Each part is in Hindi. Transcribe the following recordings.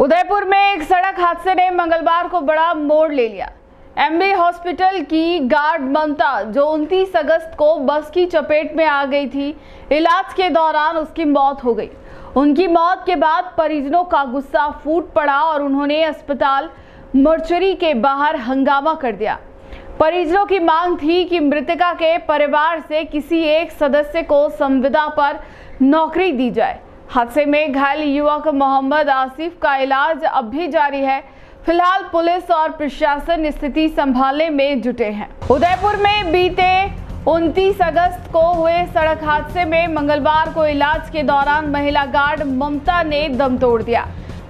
उदयपुर में एक सड़क हादसे ने मंगलवार को बड़ा मोड़ ले लिया। एमबी हॉस्पिटल की गार्ड ममता, जो 29 अगस्त को बस की चपेट में आ गई थी, इलाज के दौरान उसकी मौत हो गई। उनकी मौत के बाद परिजनों का गुस्सा फूट पड़ा और उन्होंने अस्पताल मोर्चरी के बाहर हंगामा कर दिया। परिजनों की मांग थी कि मृतका के परिवार से किसी एक सदस्य को संविदा पर नौकरी दी जाए। हादसे में घायल युवक मोहम्मद आसिफ का इलाज अब भी जारी है। फिलहाल पुलिस और प्रशासन स्थिति संभालने में जुटे हैं। उदयपुर में बीते 29 अगस्त को हुए सड़क हादसे में मंगलवार को इलाज के दौरान महिला गार्ड ममता ने दम तोड़ दिया।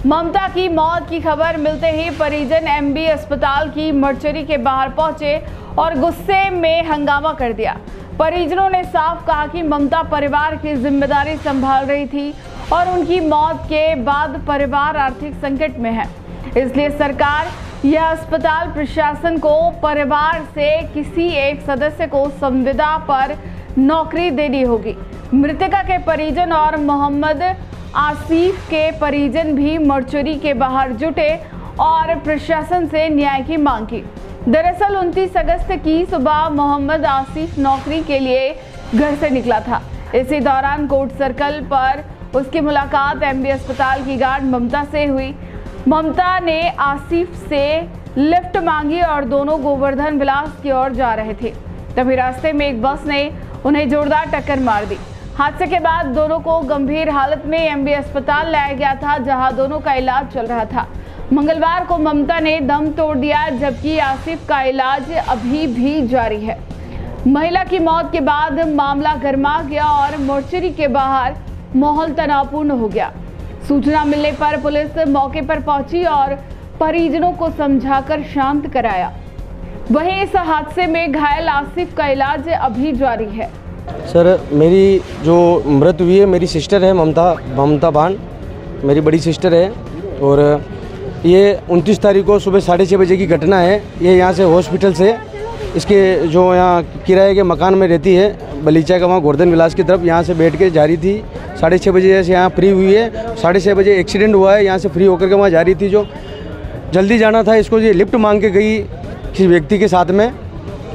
ममता की मौत की खबर मिलते ही परिजन एमबी अस्पताल की मोर्चरी के बाहर पहुंचे और गुस्से में हंगामा कर दिया। परिजनों ने साफ कहा कि ममता परिवार की जिम्मेदारी संभाल रही थी और उनकी मौत के बाद परिवार आर्थिक संकट में है, इसलिए सरकार यह अस्पताल प्रशासन को परिवार से किसी एक सदस्य को संविदा पर नौकरी देनी होगी। मृतका के परिजन और मोहम्मद आसिफ के परिजन भी मोर्चरी के बाहर जुटे और प्रशासन से न्याय की मांग की। दरअसल 29 अगस्त की सुबह मोहम्मद आसिफ नौकरी के लिए घर से निकला था। इसी दौरान कोर्ट सर्कल पर उसकी मुलाकात एमबी अस्पताल की गार्ड ममता से हुई। ममता ने आसिफ से लिफ्ट मांगी और दोनों गोवर्धन विलास की ओर जा रहे थे, तभी रास्ते में एक बस ने उन्हें जोरदार टक्कर मार दी। हादसे के बाद दोनों को गंभीर हालत में एमबी अस्पताल लाया गया था, जहां दोनों का इलाज चल रहा था। मंगलवार को ममता ने दम तोड़ दिया, जबकि आसिफ का इलाज अभी भी जारी है। महिला की मौत के बाद मामला गरमा गया और मोर्चरी के बाहर माहौल तनावपूर्ण हो गया। सूचना मिलने पर पुलिस मौके पर पहुंची और परिजनों को समझाकर शांत कराया। वहीं इस हादसे में घायल आसिफ का इलाज अभी जारी है। सर, मेरी जो मृत हुई है मेरी सिस्टर है ममता बान, मेरी बड़ी सिस्टर है। और ये 29 तारीख को सुबह 6:30 बजे की घटना है। ये यहाँ से हॉस्पिटल से इसके जो यहाँ किराए के मकान में रहती है बलीचा का, वहाँ गोवर्धन विलास की तरफ यहाँ से बैठ के जा रही थी। 6:30 बजे जैसे यहाँ फ्री हुई है, 6:30 बजे एक्सीडेंट हुआ है। यहाँ से फ्री होकर के वहाँ जा रही थी, जो जल्दी जाना था इसको। ये लिफ्ट मांग के गई किसी व्यक्ति के साथ में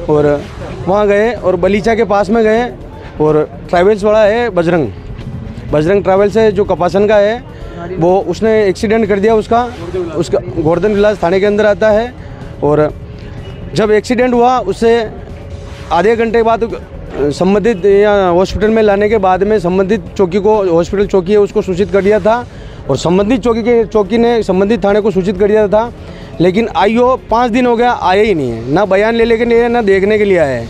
और वहाँ गए और बलीचा के पास में गए और ट्रैवल्स वाला है बजरंग ट्रैवल्स है जो कपासन का है, वो उसने एक्सीडेंट कर दिया। उसका गोवर्धन विलास थाने के अंदर आता है। और जब एक्सीडेंट हुआ उससे आधे घंटे बाद संबंधित हॉस्पिटल में लाने के बाद में संबंधित चौकी को, हॉस्पिटल चौकी है उसको सूचित कर दिया था और संबंधित चौकी ने संबंधित थाने को सूचित कर दिया था। लेकिन आईओ 5 दिन हो गया आया ही नहीं है, ना बयान ले लेके नहीं, ना देखने के लिए आया है।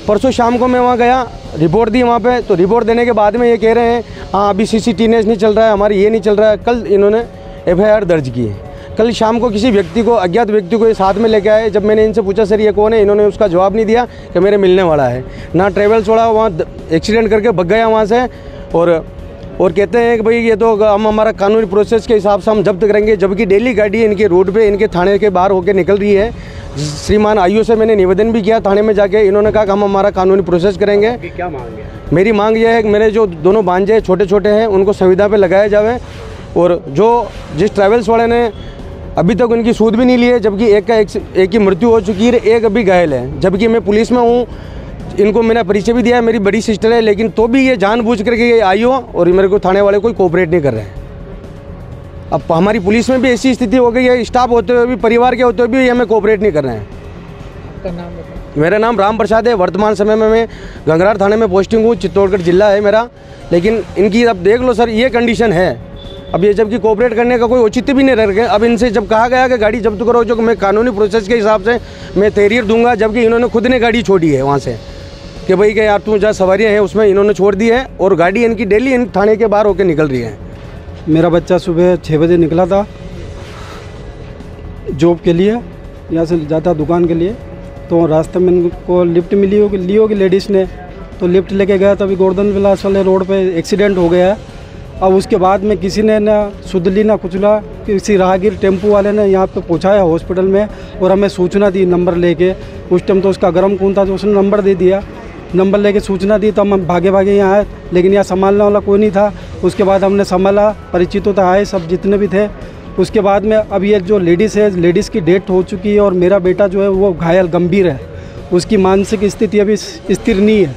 परसों शाम को मैं वहाँ गया, रिपोर्ट दी वहाँ पे, तो रिपोर्ट देने के बाद में ये कह रहे हैं हाँ अभी CCTV नहीं चल रहा है, हमारी ये नहीं चल रहा है। कल इन्होंने FIR दर्ज की है। कल शाम को किसी व्यक्ति को, अज्ञात व्यक्ति को ये साथ में लेके आए। जब मैंने इनसे पूछा सर ये कौन है, इन्होंने उसका जवाब नहीं दिया कि मेरे मिलने वाला है। ना ट्रेवल्स वाला वहाँ एक्सीडेंट करके भग गया वहाँ से और कहते हैं कि भाई ये तो हम हमारा कानूनी प्रोसेस के हिसाब से हम जब्त करेंगे, जबकि डेली गाड़ी इनके रोड पे इनके थाने के बाहर होकर निकल रही है। श्रीमान आईओ से मैंने निवेदन भी किया थाने में जाके, इन्होंने कहा कि हम हमारा कानूनी प्रोसेस करेंगे। क्या मांग है? मेरी मांग यह है कि मेरे जो दोनों भांजे छोटे छोटे हैं उनको संविदा पे लगाया जाए और जो जिस ट्रैवल्स वाले ने अभी तक उनकी सूद भी नहीं ली है, जबकि एक की मृत्यु हो चुकी है, एक अभी घायल है, जबकि मैं पुलिस में हूँ। इनको मैंने परिचय भी दिया है, मेरी बड़ी सिस्टर है, लेकिन तो भी ये जानबूझ करके ये आईओ और मेरे को थाने वाले कोई कोऑपरेट नहीं कर रहे हैं। अब हमारी पुलिस में भी ऐसी स्थिति हो गई है, स्टाफ होते हुए भी, परिवार के होते हुए भी हमें कोऑपरेट नहीं कर रहे हैं। मेरा नाम राम प्रसाद है। वर्तमान समय में मैं गंगरार थाने में पोस्टिंग हूँ, चित्तौड़गढ़ जिला है मेरा। लेकिन इनकी अब देख लो सर, ये कंडीशन है। अब ये जबकि कोऑपरेट करने का कोई औचित्य भी नहीं रह गया। अब इनसे जब कहा गया कि गाड़ी जब्त करो, जो मैं कानूनी प्रोसेस के हिसाब से मैं तहरीर दूंगा, जबकि इन्होंने खुद ने गाड़ी छोड़ी है वहाँ से कि भाई कि यार तू जहाँ सवारियाँ हैं उसमें इन्होंने छोड़ दी है और गाड़ी इनकी डेली इन थाने के बाहर होकर निकल रही है। मेरा बच्चा सुबह 6 बजे निकला था जॉब के लिए, यहाँ से जाता दुकान के लिए, तो रास्ते में इनको लिफ्ट ली होगी लेडीज़ ने, तो लिफ्ट लेके गया, तभी गोवर्धन विलास वाले रोड पे एक्सीडेंट हो गया। अब उसके बाद में किसी ने ना सुधली ना कुचला, किसी राहगीर टेम्पो वाले ने यहाँ पे पहुँचाया हॉस्पिटल में और हमें सूचना दी नंबर लेके। उस टाइम तो उसका गर्म खून था, तो उसने नंबर दे दिया। नंबर लेके सूचना दी, तो हम भागे भागे यहाँ आए, लेकिन यहाँ संभालने वाला कोई नहीं था। उसके बाद हमने संभाला, परिचित तो आए सब जितने भी थे। उसके बाद में अब ये जो लेडीज़ है, लेडीज़ की डेथ हो चुकी है और मेरा बेटा जो है वो घायल गंभीर है। उसकी मानसिक स्थिति अभी स्थिर नहीं है,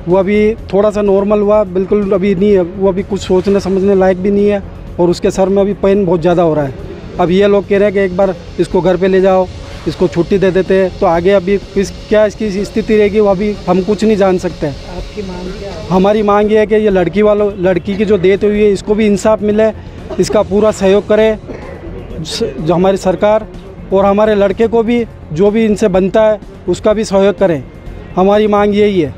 वो अभी थोड़ा सा नॉर्मल हुआ, बिल्कुल अभी नहीं है, वो अभी कुछ सोचने समझने लायक भी नहीं है और उसके सर में अभी पेन बहुत ज़्यादा हो रहा है। अब ये लोग कह रहे हैं कि एक बार इसको घर पे ले जाओ, इसको छुट्टी दे देते हैं, तो आगे अभी क्या इसकी स्थिति रहेगी वो अभी हम कुछ नहीं जान सकते। आपकी मांग क्या है? हमारी मांग ये है कि ये लड़की की जो डेथ हुई है इसको भी इंसाफ मिले, इसका पूरा सहयोग करे जो हमारी सरकार, और हमारे लड़के को भी जो भी इनसे बनता है उसका भी सहयोग करें। हमारी मांग यही है।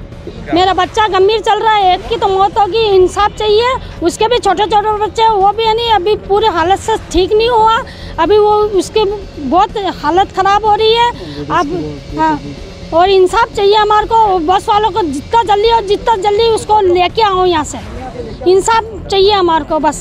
मेरा बच्चा गंभीर चल रहा है, एक की तो मौत होगी, इंसाफ चाहिए। उसके भी छोटे छोटे बच्चे, वो भी है नहीं, अभी पूरे हालत से ठीक नहीं हुआ, अभी वो उसके बहुत हालत ख़राब हो रही है। अब हाँ, और इंसाफ चाहिए हमारे को, बस वालों को जितना जल्दी उसको लेके आओ यहाँ से, इंसाफ चाहिए हमारे को बस।